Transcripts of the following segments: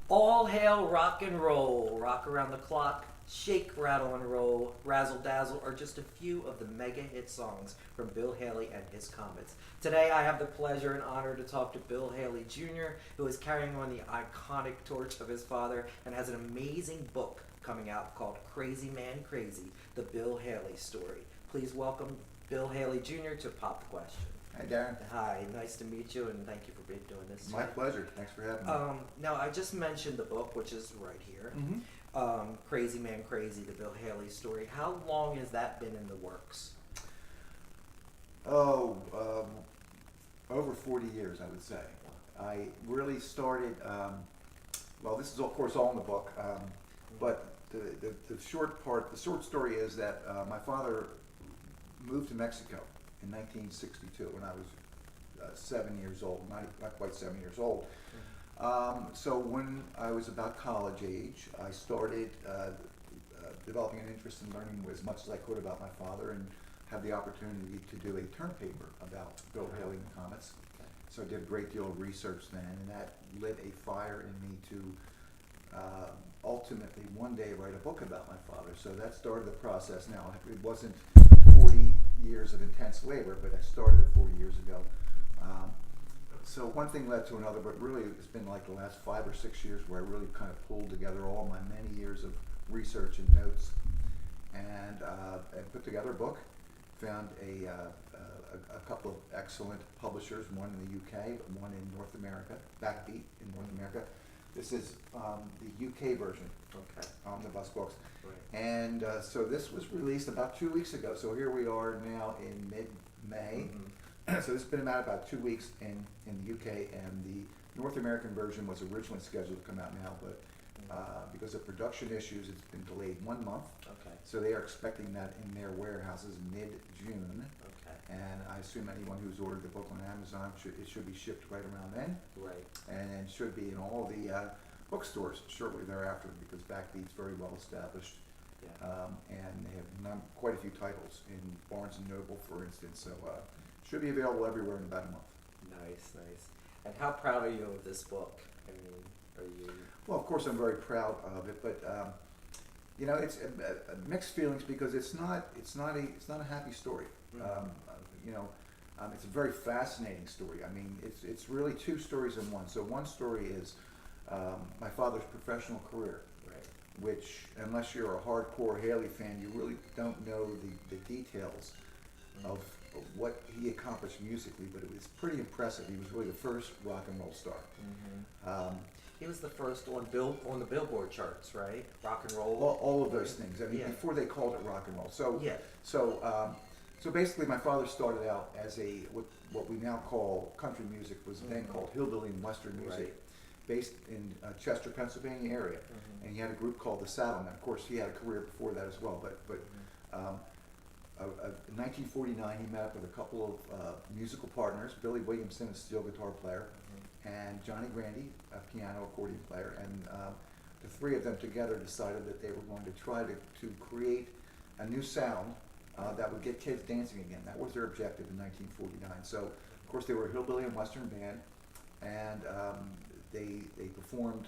All hail rock and roll. Rock around the clock, shake, rattle, and roll, razzle dazzle are just a few of the mega hit songs from Bill Haley and his Comets. Today I have the pleasure and honor to talk to Bill Haley Jr., who is carrying on the iconic torch of his father and has an amazing book coming out called Crazy Man Crazy, The Bill Haley Story. Please welcome Bill Haley Jr. to Pop the Question. Hi, Darren. Hi, nice to meet you, and thank you for doing this. My pleasure. Thanks for having me. Now, I just mentioned the book, which is right here. Crazy Man Crazy, the Bill Haley story. How long has that been in the works? Over 40 years, I would say. I really started, well, this is of course all in the book, but the short story is that my father moved to Mexico in 1962 when I was 7 years old, not quite 7 years old. So when I was about college age, I started developing an interest in learning as much as I could about my father, and had the opportunity to do a term paper about Bill Haley and the Comets. So I did a great deal of research then, and that lit a fire in me to ultimately one day write a book about my father. So that started the process. Now, it wasn't 40 years of intense labor, but I started it 40 years ago. So one thing led to another, but really it's been like the last 5 or 6 years where I really kind of pulled together all my many years of research and notes, and put together a book. Found a couple of excellent publishers, one in the UK, one in North America, Backbeat in North America. This is the UK version, omnibus books. Right. And so this was released about 2 weeks ago. So here we are now in mid-May. So this has been about 2 weeks in the UK, and the North American version was originally scheduled to come out now, but because of production issues, it's been delayed 1 month. Okay. So they are expecting that in their warehouses mid-June. Okay. And I assume anyone who's ordered the book on Amazon, it should be shipped right around then. Right. And should be in all the bookstores shortly thereafter, because Backbeat's very well established. Yeah. And they have quite a few titles in Barnes & Noble, for instance. So should be available everywhere in about a month. Nice, nice. And how proud are you of this book? I mean, are you? Well, of course I'm very proud of it, but you know, it's mixed feelings, because it's not a happy story. You know, it's a very fascinating story. I mean, it's really two stories in one. So one story is my father's professional career, Right. which, unless you're a hardcore Haley fan, you really don't know the details of what he accomplished musically, but it was pretty impressive. He was really the first rock and roll star. He was the first on the Billboard charts, right? Rock and roll. All of those things. I mean, Yeah. before they called it rock and roll. So, Yeah. so basically, my father started out as what we now call country music, was then called hillbilly and western music, Right. based in Chester, Pennsylvania area. And he had a group called the Saddlemen. Of course, he had a career before that as well. But in 1949, he met up with a couple of musical partners: Billy Williamson, a steel guitar player, and Johnny Grandy, a piano accordion player. And the three of them together decided that they were going to try to create a new sound that would get kids dancing again. That was their objective in 1949. So, of course, they were a hillbilly and western band, and they performed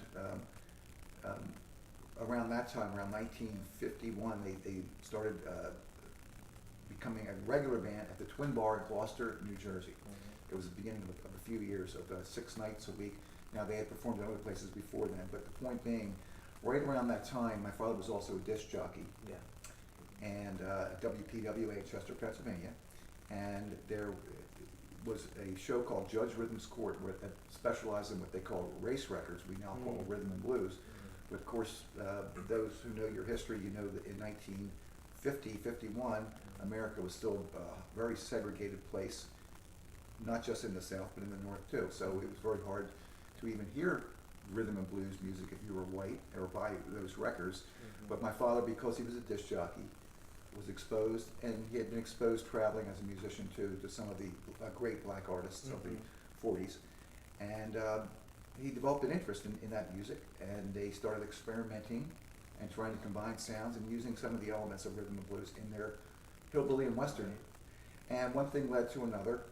around that time, around 1951. They started becoming a regular band at the Twin Bar in Gloucester, New Jersey. It was the beginning of a few years of 6 nights a week. Now, they had performed in other places before then, but the point being, right around that time, my father was also a disc jockey. Yeah. And WPWA in Chester, Pennsylvania, and there was a show called Judge Rhythm's Court, that specialized in what they call race records. We now call rhythm and blues. But of course, those who know your history, you know that in 1950-51, America was still a very segregated place, not just in the South, but in the North too. So it was very hard to even hear rhythm and blues music if you were white or buy those records. But my father, because he was a disc jockey, was exposed, and he had been exposed traveling as a musician too to some of the great black artists of the 40s. And he developed an interest in that music, and they started experimenting and trying to combine sounds and using some of the elements of rhythm and blues in their hillbilly and western. And one thing led to another,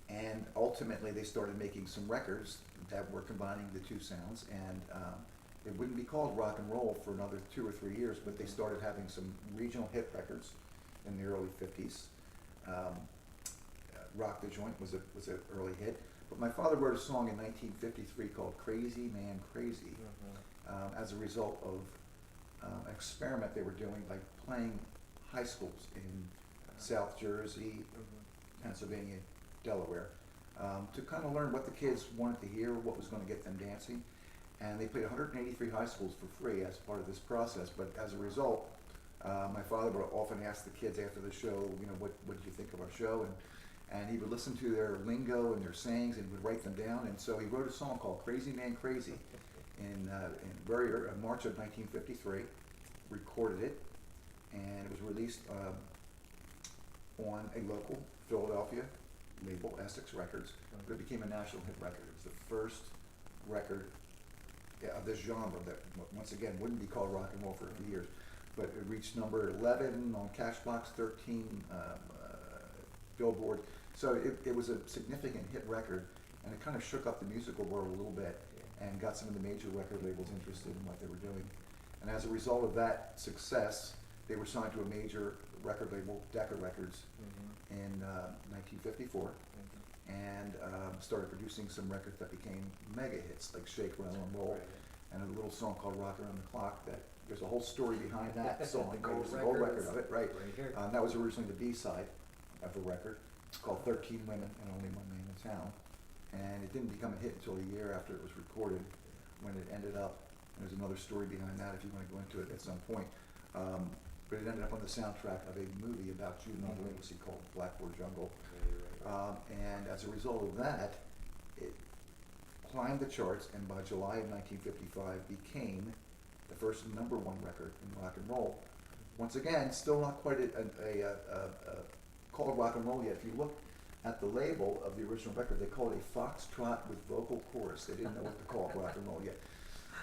and ultimately they started making some records that were combining the two sounds, and it wouldn't be called rock and roll for another 2 or 3 years, but they started having some regional hit records in the early 50s. Rock the Joint was an early hit, but my father wrote a song in 1953 called Crazy Man Crazy, as a result of an experiment they were doing by playing high schools in South Jersey, Pennsylvania, Delaware, to kind of learn what the kids wanted to hear, what was going to get them dancing. And they played 183 high schools for free as part of this process. But as a result, my father would often ask the kids after the show, what did you think of our show? And he would listen to their lingo and their sayings, and he would write them down. And so he wrote a song called Crazy Man Crazy in March of 1953, recorded it, and it was released on a local Philadelphia label, Essex Records, but it became a national hit record. It was the first record of this genre that, once again, wouldn't be called rock and roll for a few years, but it reached number 11 on Cashbox, 13 Billboard. So it was a significant hit record, and it kind of shook up the musical world a little bit and got some of the major record labels interested in what they were doing. And as a result of that success, they were signed to a major record label, Decca Records, in 1954, and started producing some records that became mega hits, like Shake, Rattle, and Roll, and a little song called Rock Around the Clock. That there's a whole story behind that song. It was a gold record of it, right? That was originally the B-side of the record. It's called 13 Women and Only One Man in Town. And it didn't become a hit until a year after it was recorded, when it ended up, and there's another story behind that if you want to go into it at some point. But it ended up on the soundtrack of a movie about juvenile delinquency called Blackboard Jungle. And as a result of that, it climbed the charts, and by July of 1955 became the first #1 record in rock and roll. Once again, still not quite called rock and roll yet. If you look at the label of the original record, they called it a foxtrot with vocal chorus. They didn't know what to call rock and roll yet.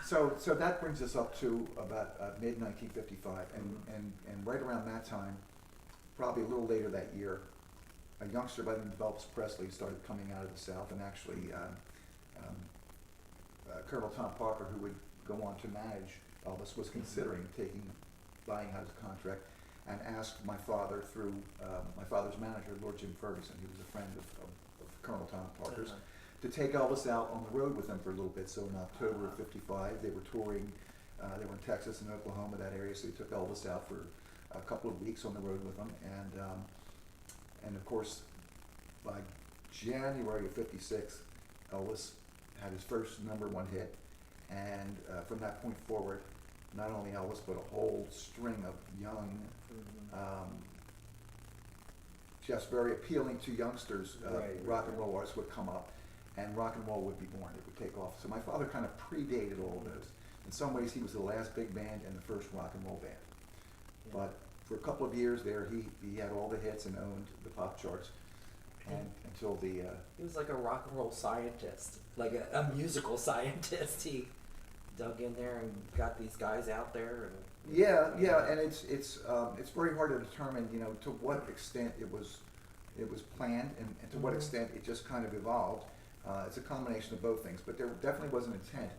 So that brings us up to about mid-1955, and right around that time, probably a little later that year, a youngster by the name of Elvis Presley started coming out of the South, and actually Colonel Tom Parker, who would go on to manage Elvis, was considering buying out his contract, and asked my father through my father's manager, Lord Jim Ferguson, who was a friend of Colonel Tom Parker's, to take Elvis out on the road with them for a little bit. So in October of '55, they were touring. They were in Texas and Oklahoma, that area. So they took Elvis out for a couple of weeks on the road with them, and of course, by January of '56, Elvis had his first #1 hit, and from that point forward, not only Elvis, but a whole string of young, just very appealing to youngsters, rock and roll artists would come up, and rock and roll would be born. It would take off. So my father kind of predated all of those. In some ways, he was the last big band and the first rock and roll band. But for a couple of years there, he had all the hits and owned the pop charts, and until the he was like a rock and roll scientist, like a musical scientist. He dug in there and got these guys out there. And and it's very hard to determine, to what extent it was planned, and to what extent it just kind of evolved. It's a combination of both things, but there definitely was an intent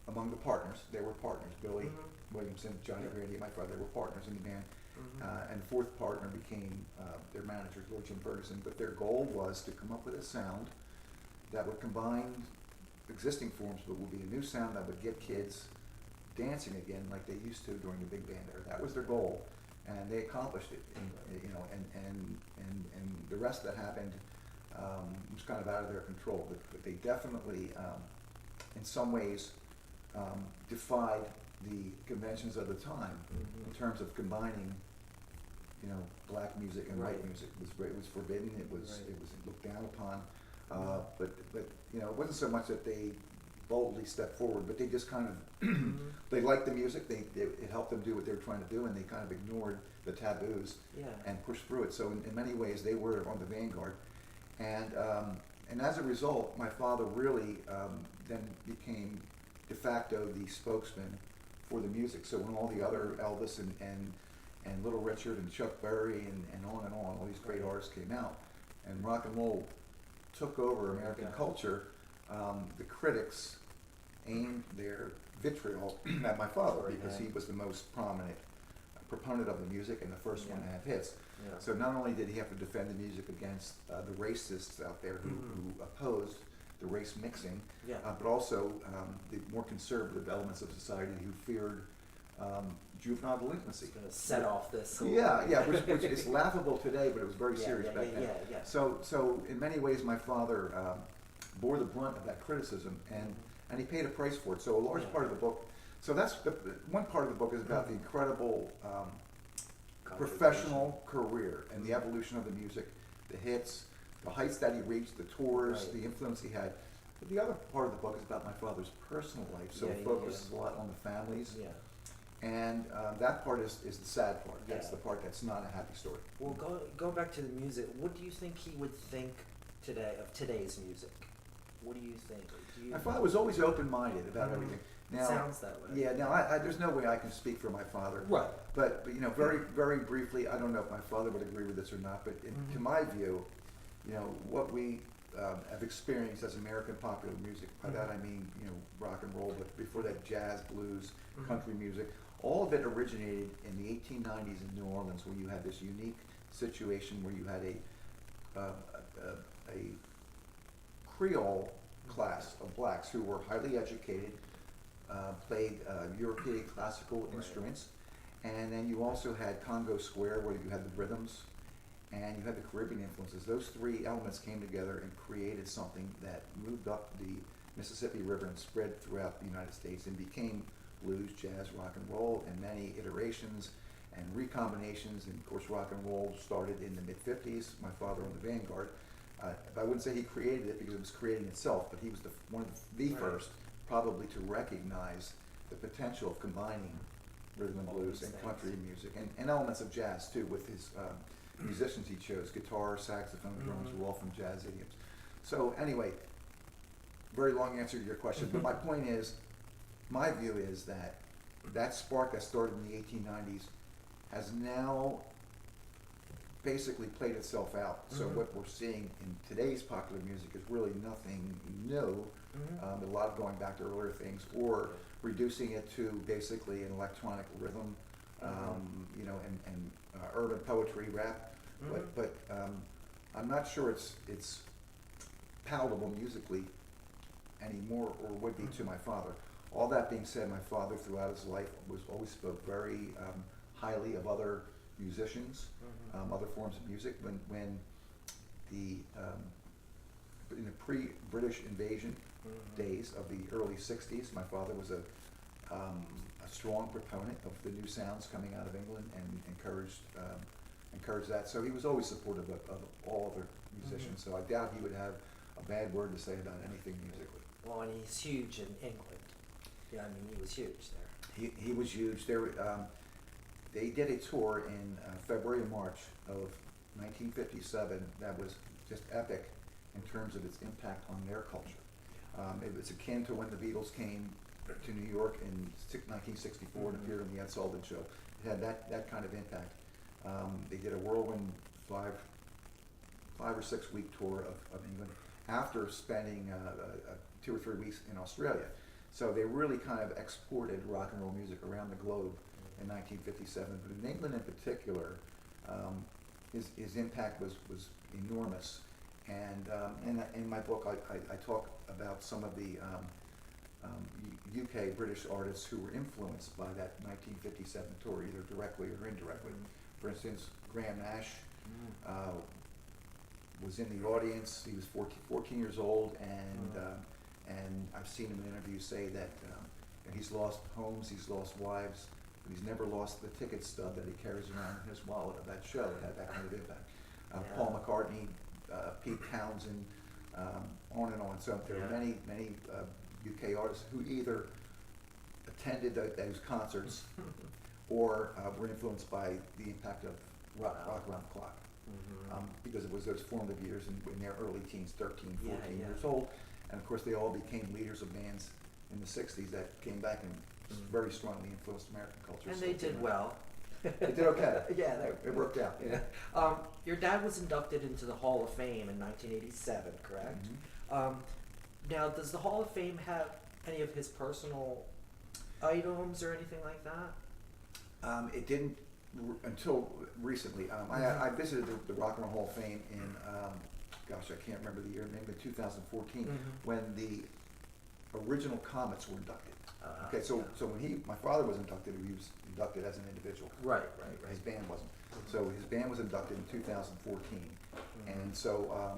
among the partners. They were partners, Billy Williamson, Johnny Grady, my father, were partners in the band, and the fourth partner became their manager, Lord Jim Ferguson. But their goal was to come up with a sound that would combine existing forms, but would be a new sound that would get kids dancing again like they used to during the big band era. That was their goal, and they accomplished it. And the rest that happened was kind of out of their control. But they definitely, in some ways, defied the conventions of the time in terms of combining, black music and white music. It was forbidden. It was looked down upon. But it wasn't so much that they boldly stepped forward, but they just kind of they liked the music. It helped them do what they were trying to do, and they kind of ignored the taboos and pushed through it. So in many ways, they were on the vanguard, and as a result, my father really then became de facto the spokesman for the music. So when all the other Elvis and Little Richard and Chuck Berry and on all these great artists came out, and rock and roll took over American culture, the critics aimed their vitriol at my father because he was the most prominent proponent of the music and the first one to have hits. Yeah. So not only did he have to defend the music against the racists out there who opposed the race mixing, Yeah. but also the more conservative elements of society who feared juvenile delinquency. It's gonna set off this. Yeah, which is laughable today, but it was very serious back then. Yeah. So in many ways, my father bore the brunt of that criticism, and he paid a price for it. So a large part of the book. So that's one part of the book is about the incredible professional career and the evolution of the music, the hits, the heights that he reached, the tours, the influence he had. But the other part of the book is about my father's personal life, so it focuses a lot on the families. Yeah. And that part is the sad part. That's Yeah. the part that's not a happy story. Well, going back to the music, what do you think he would think today of today's music? What do you think? My father was always open-minded about everything. Now, sounds that way. Yeah. Now, there's no way I can speak for my father. Right. But you know, very very briefly, I don't know if my father would agree with this or not. But to my view, you know, what we have experienced as American popular music. By that I mean, you know, rock and roll. But before that, jazz, blues, country music. All of it originated in the 1890s in New Orleans, where you had this unique situation where you had a Creole class of blacks who were highly educated, played European classical instruments, and then you also had Congo Square, where you had the rhythms, and you had the Caribbean influences. Those three elements came together and created something that moved up the Mississippi River and spread throughout the United States and became blues, jazz, rock and roll, and many iterations and recombinations. And of course, rock and roll started in the mid-50s. My father on the vanguard. I wouldn't say he created it because it was creating itself, but he was one of the first, probably, to recognize the potential of combining rhythm and blues and country music and elements of jazz too. With his musicians he chose, guitar, saxophone, drums were all from jazz idioms. So anyway, very long answer to your question, but my point is, my view is that that spark that started in the 1890s has now basically played itself out. So what we're seeing in today's popular music is really nothing new. A lot of going back to earlier things, or reducing it to basically an electronic rhythm, you know, and urban poetry, rap. But I'm not sure it's palatable musically anymore, or would be to my father. All that being said, my father throughout his life always spoke very highly of other musicians, other forms of music. When in the pre-British invasion days of the early '60s, my father was a strong proponent of the new sounds coming out of England and encouraged that. So he was always supportive of all other musicians. So I doubt he would have a bad word to say about anything musically. Well, and he's huge in England. Yeah, I mean, he was huge there. He was huge. They did a tour in February and March of 1957 that was just epic in terms of its impact on their culture. It was akin to when the Beatles came to New York in 1964 and appeared on the Ed Sullivan Show. It had that kind of impact. They did a whirlwind 5 or 6 week tour of England after spending 2 or 3 weeks in Australia. So they really kind of exported rock and roll music around the globe in 1957. But in England in particular, his impact was enormous. And in my book, I talk about some of the UK British artists who were influenced by that 1957 tour, either directly or indirectly. For instance, Graham Nash was in the audience. He was 14 years old, and I've seen him in interviews say that he's lost homes, he's lost wives, but he's never lost the ticket stub that he carries around in his wallet of that show. It had that kind of impact. Paul McCartney, Pete Townsend, on and on. So there are many UK artists who either attended those concerts or were influenced by the impact of rock around the clock. Because it was those formative years in their early teens, 13, 14 years old. And of course, they all became leaders of bands in the 60s that came back and very strongly influenced American culture. And they did well. They did okay. Yeah, it worked out. Yeah. Your dad was inducted into the Hall of Fame in 1987, correct? Now, does the Hall of Fame have any of his personal items or anything like that? It didn't until recently. I visited the Rock and Roll Hall of Fame in, gosh, I can't remember the year, maybe 2014, when the original Comets were inducted. Okay, so when my father was inducted, he was inducted as an individual. Right. His band wasn't. So his band was inducted in 2014, and so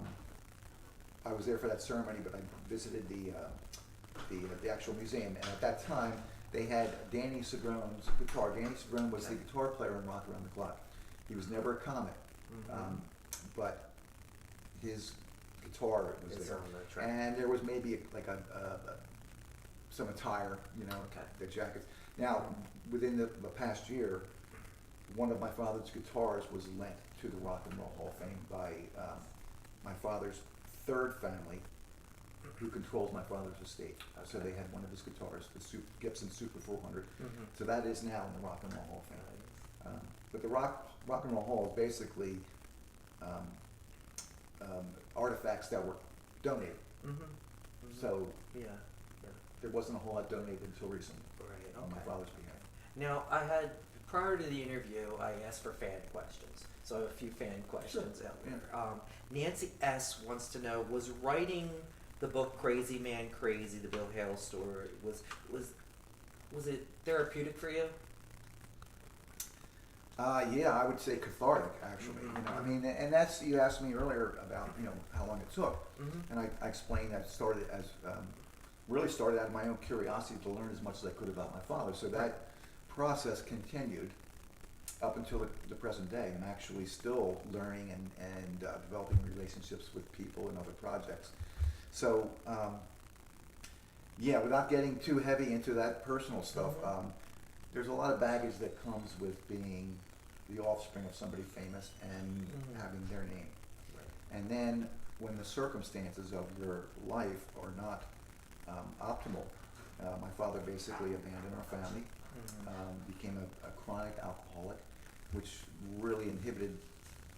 I was there for that ceremony, but I visited the actual museum, and at that time they had Danny Segron's guitar. Danny Segron was the guitar player in Rock Around the Clock. He was never a Comet, but his guitar was It's there, on the track. and there was maybe some attire, the jackets. Now, within the past year, one of my father's guitars was lent to the Rock and Roll Hall of Fame by my father's third family, who controls my father's estate. So they had one of his guitars, the Gibson Super 400. So that is now in the Rock and Roll Hall of Fame. But the Rock and Roll Hall is basically artifacts that were donated. So there wasn't a whole lot donated until recently on my father's behalf. Now, prior to the interview, I asked for fan questions. So I have a few fan questions out there. Nancy S. wants to know, was writing the book Crazy Man Crazy, the Bill Hale story, was it therapeutic for you? Yeah, I would say cathartic, actually. I mean, and that's, you asked me earlier about, how long it took. And I explained that really started out of my own curiosity to learn as much as I could about my father. So that process continued up until the present day. I'm actually still learning and developing relationships with people and other projects. So, without getting too heavy into that personal stuff, there's a lot of baggage that comes with being the offspring of somebody famous and having their name. And then when the circumstances of your life are not optimal, my father basically abandoned our family, became a chronic alcoholic, which really inhibited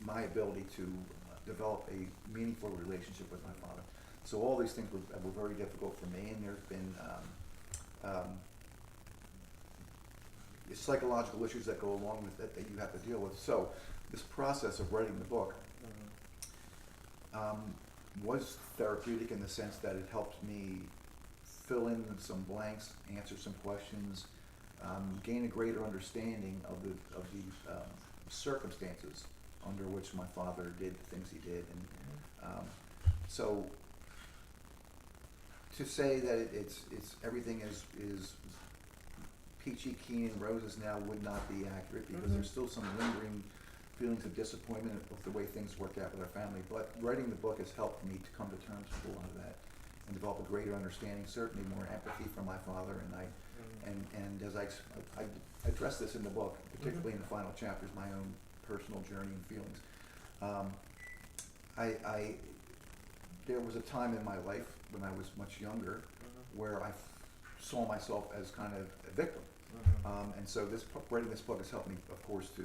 my ability to develop a meaningful relationship with my father. So all these things were very difficult for me, and there's been psychological issues that go along with it that you have to deal with. So this process of writing the book was therapeutic in the sense that it helped me fill in some blanks, answer some questions, gain a greater understanding of the circumstances under which my father did the things he did, and so to say that it's everything is peachy keen and roses now would not be accurate, because there's still some lingering feelings of disappointment with the way things worked out with our family. But writing the book has helped me to come to terms with a lot of that and develop a greater understanding, certainly more empathy for my father. And as I address this in the book, particularly in the final chapters, my own personal journey and feelings. There was a time in my life when I was much younger where I saw myself as kind of a victim. And so writing this book has helped me, of course, to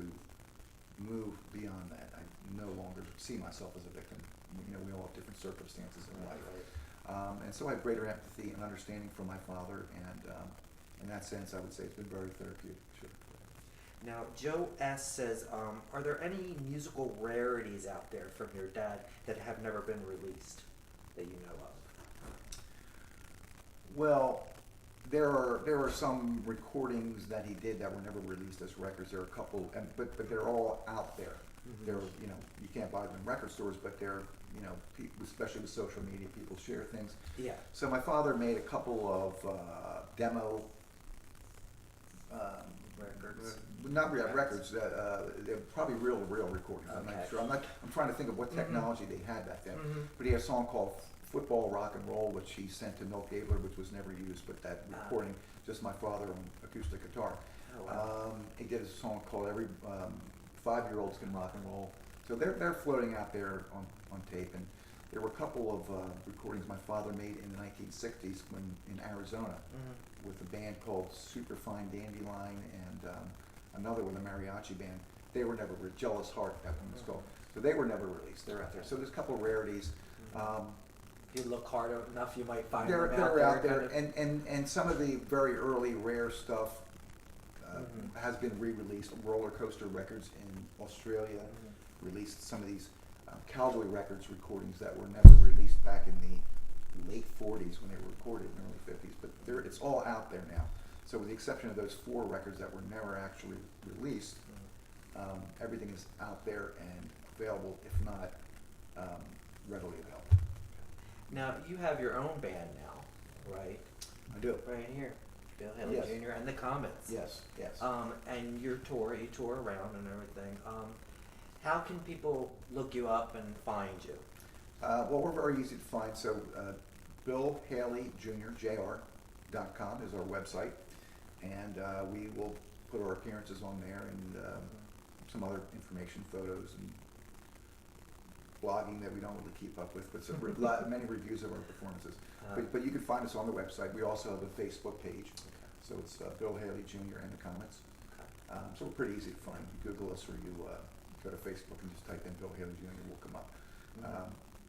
move beyond that. I no longer see myself as a victim. We all have different circumstances in life. And so I have greater empathy and understanding for my father, and in that sense, I would say it's been very therapeutic. Sure. Now, Joe S. says, are there any musical rarities out there from your dad that have never been released that you know of? Well, there are some recordings that he did that were never released as records. There are a couple, but they're all out there. They're, you can't buy them in record stores, but they're, people, especially with social media, people share things. Yeah. So my father made a couple of demo Records. Not records. They're probably real recordings. I'm not sure. I'm trying to think of what technology they had back then. But he had a song called "Football Rock and Roll," which he sent to Milt Gabler, which was never used. But that recording, just my father on acoustic guitar. Oh, wow. He did a song called "Every 5-Year-Olds Can Rock and Roll." So they're floating out there on tape. And there were a couple of recordings my father made in the 1960s when in Arizona with a band called Superfine Dandelion and another with a mariachi band. They were never Jealous Heart, that one was called. So they were never released. They're out there. So there's a couple of rarities. if you look hard enough, you might find They're, them out they're there. out there, kind of. and some of the very early rare stuff Mhm. has been re-released. Roller Coaster Records in Australia released some of these Cowboy Records recordings that were never released back in the late 40s when they were recorded in the early 50s. But it's all out there now. So with the exception of those 4 records that were never actually released, everything is out there and available, if not readily available. Now you have your own band now, right? I do. Right here, Bill Haley Yes. Jr. and the Comets. Yes, yes. And you tour around and everything. How can people look you up and find you? Well, we're very easy to find. So, Bill Haley Jr. Jr.com is our website, and we will put our appearances on there and some other information, photos, and blogging that we don't really keep up with, but many reviews of our performances. But you can find us on the website. We also have a Facebook page, so it's Bill Haley Jr. and the Comets. So we're pretty easy to find. You Google us or you go to Facebook and just type in Bill Haley Jr. We'll come up.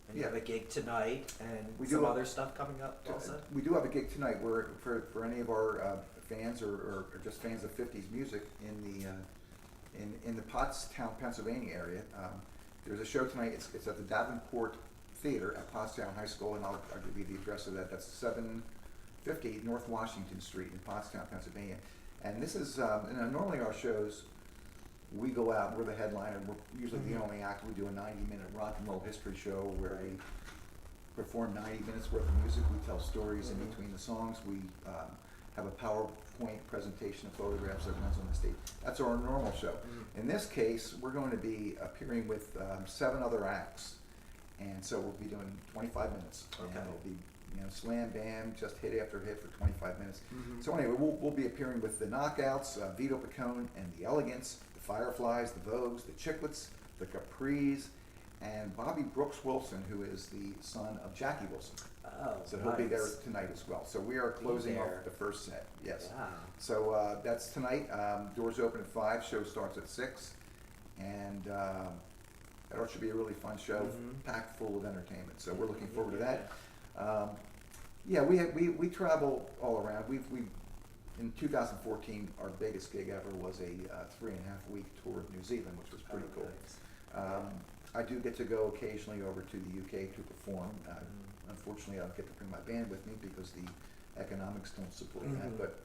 And you have a gig tonight and We some do other stuff coming up also? We do have a gig tonight where for any of our fans or just fans of 50s music in the Pottstown, Pennsylvania area. There's a show tonight. It's at the Davenport Theater at Pottstown High School, and I'll give you the address of that. That's 750 North Washington Street in Pottstown, Pennsylvania. And this is normally our shows, we go out and we're the headliner. We're usually the only act. We do a 90-minute rock and roll history show where we perform 90 minutes worth of music. We tell stories in between the songs. We have a PowerPoint presentation of photographs that runs on the stage. That's our normal show. In this case, we're going to be appearing with 7 other acts, and so we'll be doing 25 minutes. Okay. And it'll be slam bam, just hit after hit for 25 minutes. So anyway, we'll be appearing with the Knockouts, Vito Picone and the Elegants, the Fireflies, the Vogues, the Chiclets, the Capris, and Bobby Brooks Wilson, who is the son of Jackie Wilson. Oh, So he'll be there nice. tonight as well. So we are closing off there. the first set. Yes. Yeah. So that's tonight. Doors open at 5. Show starts at 6, and that should be a really fun show, packed full of entertainment. So we're looking forward to that. Yeah, we travel all around. We in 2014, our biggest gig ever was a 3.5-week tour of New Zealand, which was pretty cool. I do get to go occasionally over to the UK to perform. Unfortunately, I don't get to bring my band with me because the economics don't support that. But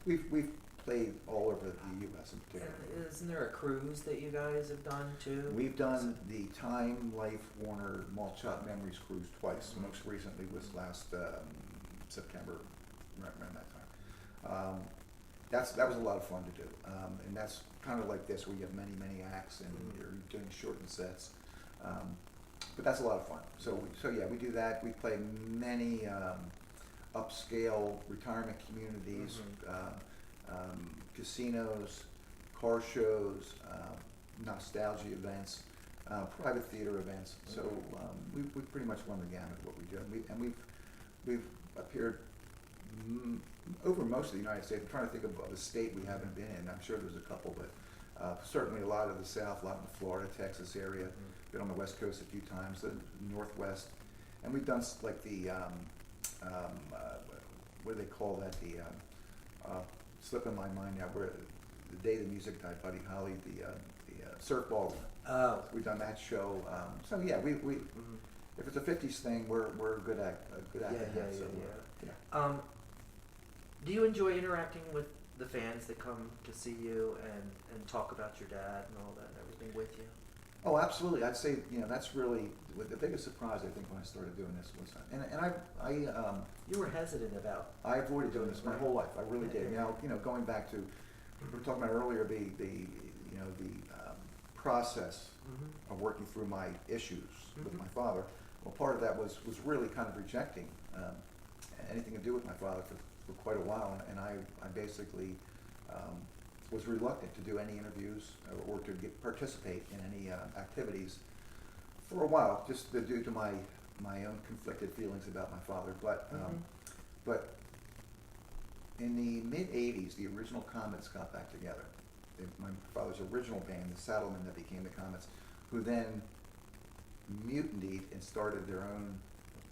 we've played all over the U.S. in particular. Isn't there a cruise that you guys have done too? We've done the Time Life Warner Malt Shop Memories cruise twice. Most recently was last September, right around that time. That was a lot of fun to do, and that's kind of like this, where you have many acts and you're doing shortened sets. But that's a lot of fun. So yeah, we do that. We play many upscale retirement communities, casinos, car shows, nostalgia events, private theater events. So we pretty much run the gamut of what we do. And we've appeared over most of the United States. I'm trying to think of a state we haven't been in. I'm sure there's a couple, but certainly a lot of the South, a lot in the Florida, Texas area. Been on the West Coast a few times, the Northwest, and we've done like the what do they call that? The slipping my mind now. Where the day the music died, Buddy Holly, the surf ball. Oh. We've done that show. So yeah, we if it's a '50s thing, we're a good act. Yeah. Do you enjoy interacting with the fans that come to see you and talk about your dad and all that and everything with you? Oh, absolutely. I'd say that's really the biggest surprise I think when I started doing this was, and I You were hesitant about. I avoided doing this my whole life. I really did. Now going back to we were talking about earlier the process of working through my issues with my father. Well, part of that was really kind of rejecting anything to do with my father for quite a while, and I basically was reluctant to do any interviews or to participate in any activities for a while, just due to my own conflicted feelings about my father. But in the mid-'80s, the original Comets got back together. My father's original band, the Saddlemen, that became the Comets, who then mutinied and started their own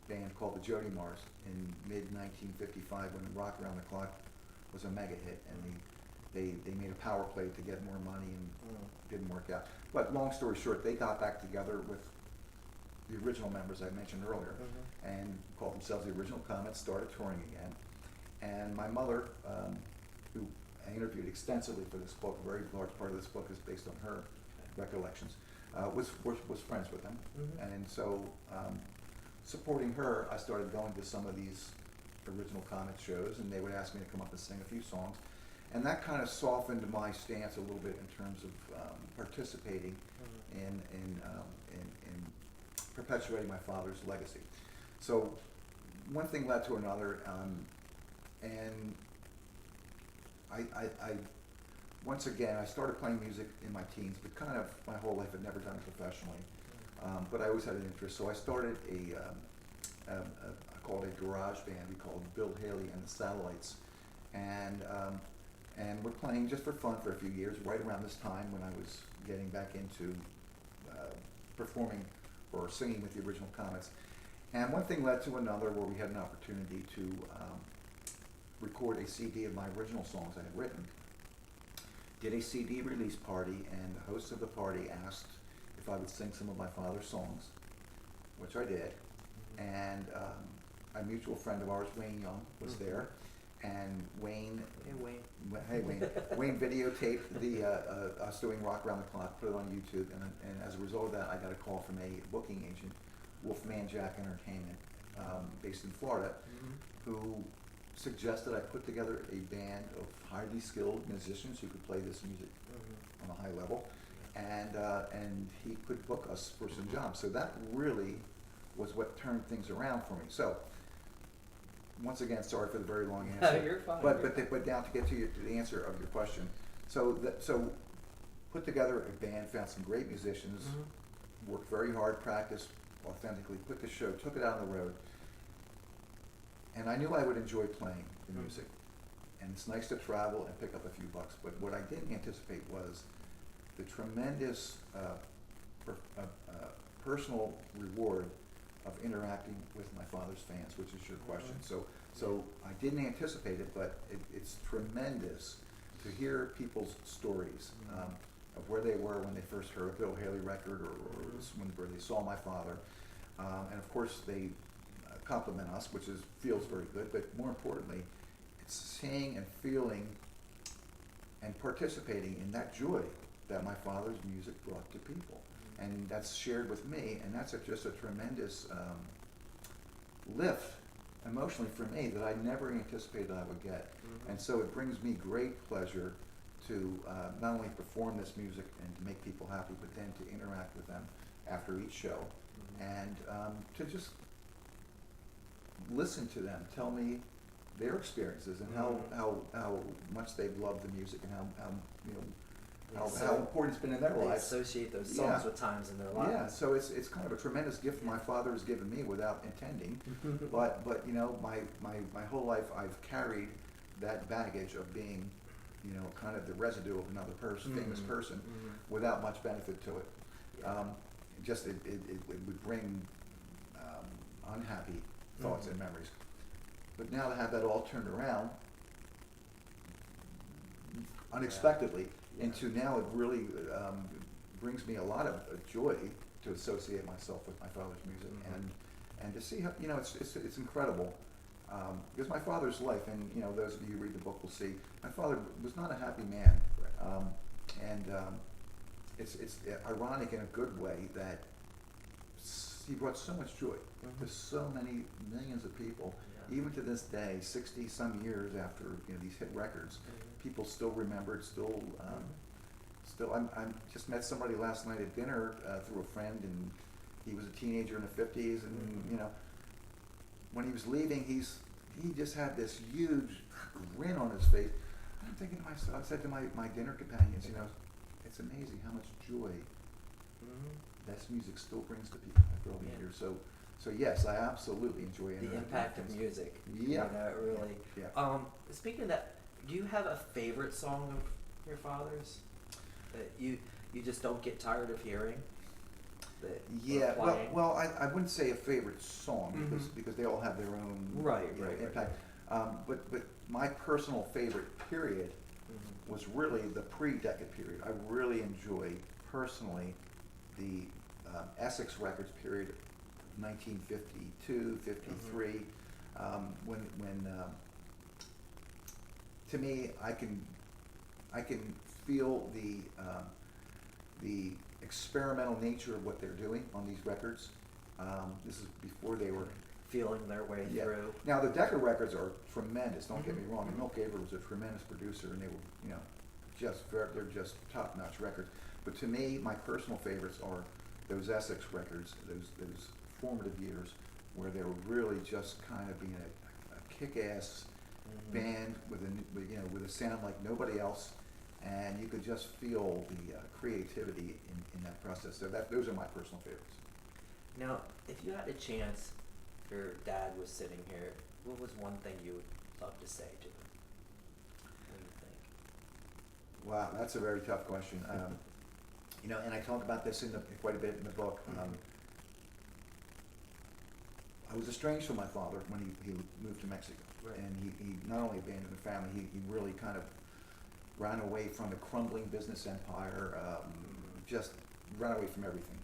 band called the Jody Mars in mid-1955 when Rock Around the Clock was a mega hit, and they made a power play to get more money and didn't work out. But long story short, they got back together with the original members I mentioned earlier and called themselves the Original Comets, started touring again. And my mother, who I interviewed extensively for this book, a very large part of this book is based on her recollections, was friends with them. And so supporting her, I started going to some of these Original Comet shows, and they would ask me to come up and sing a few songs. And that kind of softened my stance a little bit in terms of participating in perpetuating my father's legacy. So one thing led to another, and I once again, I started playing music in my teens, but kind of my whole life I'd never done it professionally. But I always had an interest, so I started I called a garage band. We called Bill Haley and the Satellites, and we're playing just for fun for a few years. Right around this time when I was getting back into performing or singing with the Original Comets, and one thing led to another, where we had an opportunity to record a CD of my original songs I had written. Did a CD release party, and the host of the party asked if I would sing some of my father's songs, which I did. And a mutual friend of ours, Wayne Young, was there, and Wayne. Hey Wayne. Wayne videotaped us doing Rock Around the Clock, put it on YouTube, and as a result of that, I got a call from a booking agent, Wolfman Jack Entertainment, based in Florida, who suggested I put together a band of highly skilled musicians who could play this music on a high level, and he could book us for some jobs. So that really was what turned things around for me. So once again, sorry for the very long answer. No, you're fine. But now to get to the answer of your question, so put together a band, found some great musicians, worked very hard, practiced authentically, put the show, took it out on the road. And I knew I would enjoy playing the music. And it's nice to travel and pick up a few bucks. But what I didn't anticipate was the tremendous personal reward of interacting with my father's fans, which is your question. So I didn't anticipate it, but it's tremendous to hear people's stories of where they were when they first heard a Bill Haley record, or where they saw my father. And of course they compliment us, which feels very good, but more importantly, it's seeing and feeling and participating in that joy that my father's music brought to people. And that's shared with me, and that's just a tremendous lift emotionally for me that I never anticipated I would get. And so it brings me great pleasure to not only perform this music and to make people happy, but then to interact with them after each show, and to just listen to them tell me their experiences and how much they've loved the music, and how important it's been in their They lives. associate those songs with times in their lives. Yeah, so it's kind of a tremendous gift my father has given me without intending. but my whole life I've carried that baggage of being, kind of the residue of another person, famous person, without much benefit to it. It would bring unhappy thoughts and memories. But now to have that all turned around unexpectedly into now, it really brings me a lot of joy to associate myself with my father's music, and to see how it's incredible, because my father's life, and those of you who read the book will see, my father was not a happy man, and it's ironic in a good way that he brought so much joy to so many millions of people. Even to this day, 60 some years after these hit records, people still remember it. Still, I just met somebody last night at dinner through a friend, and he was a teenager in the 50s, and when he was leaving, he just had this huge grin on his face. I'm thinking to myself, I said to my dinner companions, it's amazing how much joy this music still brings to people after all these years. So yes, I absolutely enjoy it. The impact of music. Yeah. Really. Yeah. Speaking of that, do you have a favorite song of your father's that you just don't get tired of hearing? that Yeah, were playing? I wouldn't say a favorite song because they all have their own Right, you know, right, impact. But my personal favorite period was really the pre-Decca period. I really enjoyed personally the Essex Records period, 1952, 53, when to me I can feel the experimental nature of what they're doing on these records. This is before they were feeling their way through. Now the Decca records are tremendous. Don't get me wrong. And Milt Gaver was a tremendous producer, and they were they're just top-notch records. But to me, my personal favorites are those Essex records, those formative years where they were really just kind of being a kick-ass band with a sound like nobody else, and you could just feel the creativity in that process. So those are my personal favorites. Now, if you had a chance, your dad was sitting here, what was one thing you would love to say to him? What do you think? Wow, that's a very tough question. And I talk about this quite a bit in the book. I was estranged from my father when he moved to Mexico. Right. And he not only abandoned the family, he really kind of ran away from the crumbling business empire, just ran away from everything.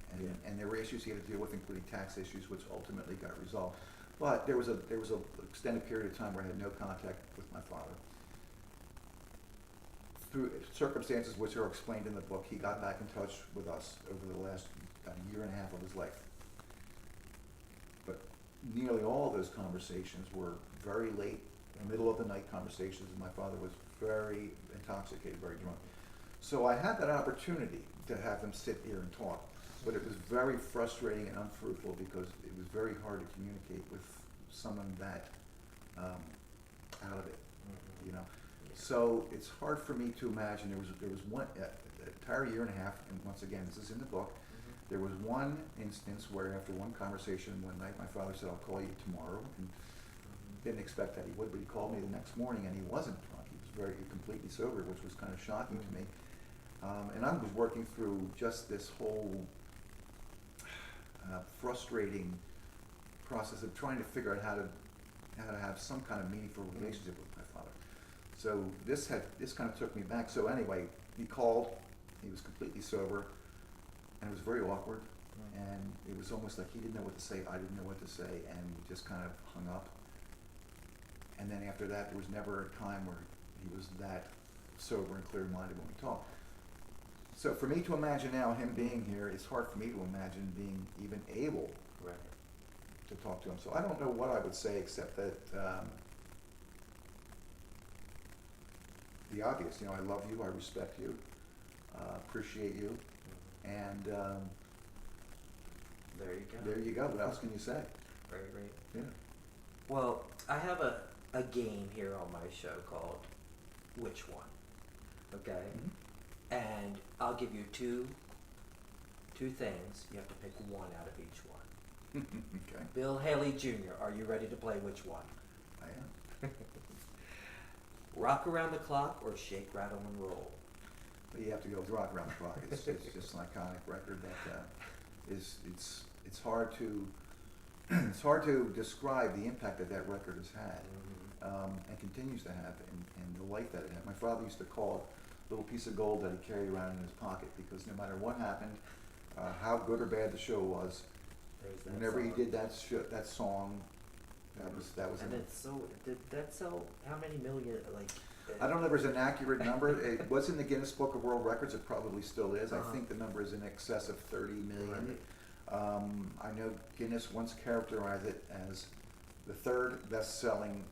And there were issues he had to deal with, including tax issues, which ultimately got resolved. But there was a extended period of time where I had no contact with my father. Through circumstances which are explained in the book, he got back in touch with us over the last year and a half of his life. But nearly all of those conversations were very late, middle of the night conversations, and my father was very intoxicated, very drunk. So I had that opportunity to have him sit here and talk, but it was very frustrating and unfruitful because it was very hard to communicate with someone that out of it, you know. So it's hard for me to imagine. There was one entire year and a half, and once again, this is in the book. There was one instance where after one conversation one night, my father said, "I'll call you tomorrow," and didn't expect that he would, but he called me the next morning, and he wasn't drunk. He was completely sober, which was kind of shocking to me. And I was working through just this whole frustrating process of trying to figure out how to have some kind of meaningful relationship with my father. So this kind of took me back. So anyway, he called. He was completely sober, and it was very awkward. And it was almost like he didn't know what to say. I didn't know what to say, and we just kind of hung up. And then after that, there was never a time where he was that sober and clear-minded when we talked. So for me to imagine now him being here, it's hard for me to imagine being even able to talk to him. So I don't know what I would say except that the obvious. I love you, I respect you, appreciate you, and there you go. There you go. What else can you say? Right. Yeah. Well, I have a game here on my show called Which One? Okay? And I'll give you two things. You have to pick one out of each one. Okay. Bill Haley Jr., are you ready to play Which One? I am. Rock Around the Clock or Shake, Rattle, and Roll? But you have to go with Rock Around the Clock. It's just an iconic record that it's hard to describe the impact that record has had and continues to have, and the life that it had. My father used to call it a little piece of gold that he carried around in his pocket because no matter what happened, how good or bad the show was, whenever he did that song, that was. And did that sell how many million? I don't know if there's an accurate number. It was in the Guinness Book of World Records. It probably still is. I think the number is in excess of 30 million. Right. I know Guinness once characterized it as the third best-selling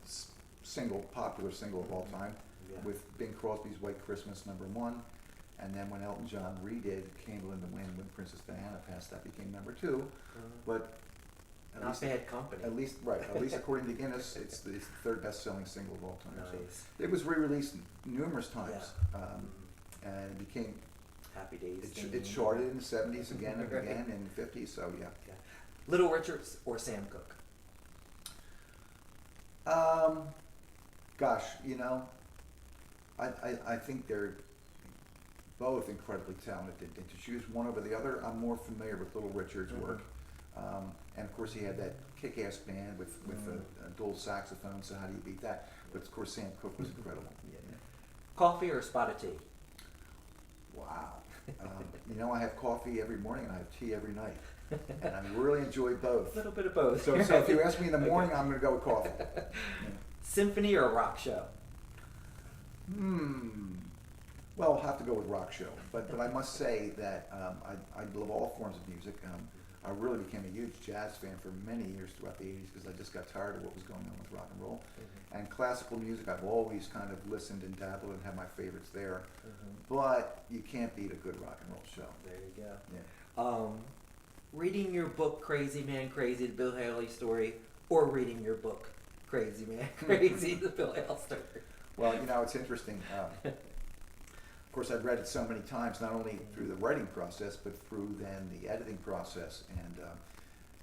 popular single of all time, with Bing Crosby's White Christmas #1, and then when Elton John redid Candle in the Wind when Princess Diana passed, that became #2. But not bad company. At least according to Guinness, it's the third best-selling single of all time. Nice. So it was re-released numerous times, and it became Happy Days. It charted in the 70s again and again, in the 50s. So yeah. Little Richards or Sam Cooke? Gosh, I think they're both incredibly talented. And to choose one over the other, I'm more familiar with Little Richard's work. And of course he had that kick-ass band with a dual saxophone, so how do you beat that? But of course Sam Cooke was incredible. Yeah. Coffee or a spot of tea? Wow. You know, I have coffee every morning and I have tea every night. And I really enjoy both. A little bit of both. So if you ask me in the morning, I'm going to go with coffee. Yeah. Symphony or a rock show? Well, I'll have to go with rock show. But I must say that I love all forms of music. I really became a huge jazz fan for many years throughout the 80s because I just got tired of what was going on with rock and roll. And classical music, I've always kind of listened and dabbled and had my favorites there. But you can't beat a good rock and roll show. There you go. Yeah. Reading your book, Crazy Man Crazy, the Bill Haley story, or reading your book, Crazy Man Crazy, the Bill Haley story? Well, you know, it's interesting. Of course, I've read it so many times, not only through the writing process, but through then the editing process.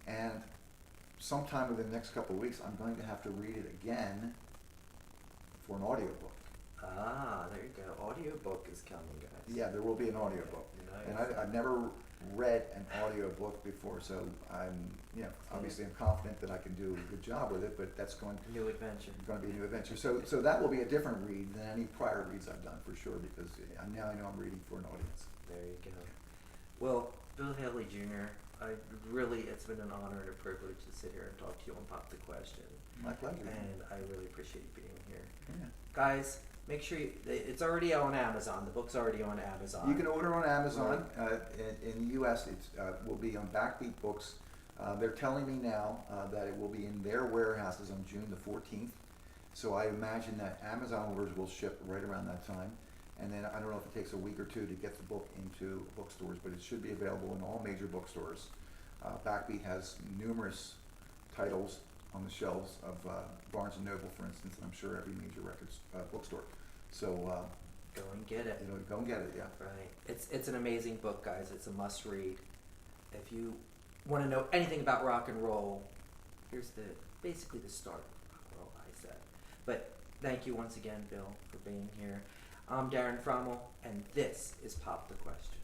And sometime within the next couple of weeks, I'm going to have to read it again for an audiobook. Ah, there you go. Audiobook is coming, guys. Yeah, there will be an audiobook. Nice. And I've never read an audiobook before, so I'm, you know, obviously I'm confident that I can do a good job with it, but that's going to New adventure. Going to be a new adventure. So that will be a different read than any prior reads I've done for sure, because now I know I'm reading for an audience. There you go. Well, Bill Haley Jr., it's been an honor and a privilege to sit here and talk to you on Pop the Question. My pleasure. And I really appreciate you being here. Yeah. Guys, make sure it's already on Amazon. The book's already on Amazon. You can order on Amazon. In the U.S., it will be on Backbeat Books. They're telling me now that it will be in their warehouses on June the 14th. So I imagine that Amazon orders will ship right around that time. And then I don't know if it takes a week or two to get the book into bookstores, but it should be available in all major bookstores. Backbeat has numerous titles on the shelves of Barnes & Noble, for instance, and I'm sure every major records bookstore. So go and get it. You know, go and get it, yeah. Right. It's an amazing book, guys. It's a must-read. If you want to know anything about rock and roll, here's basically the start of rock and roll, I said. But thank you once again, Bill, for being here. I'm Darren Frommel, and this is Pop the Question.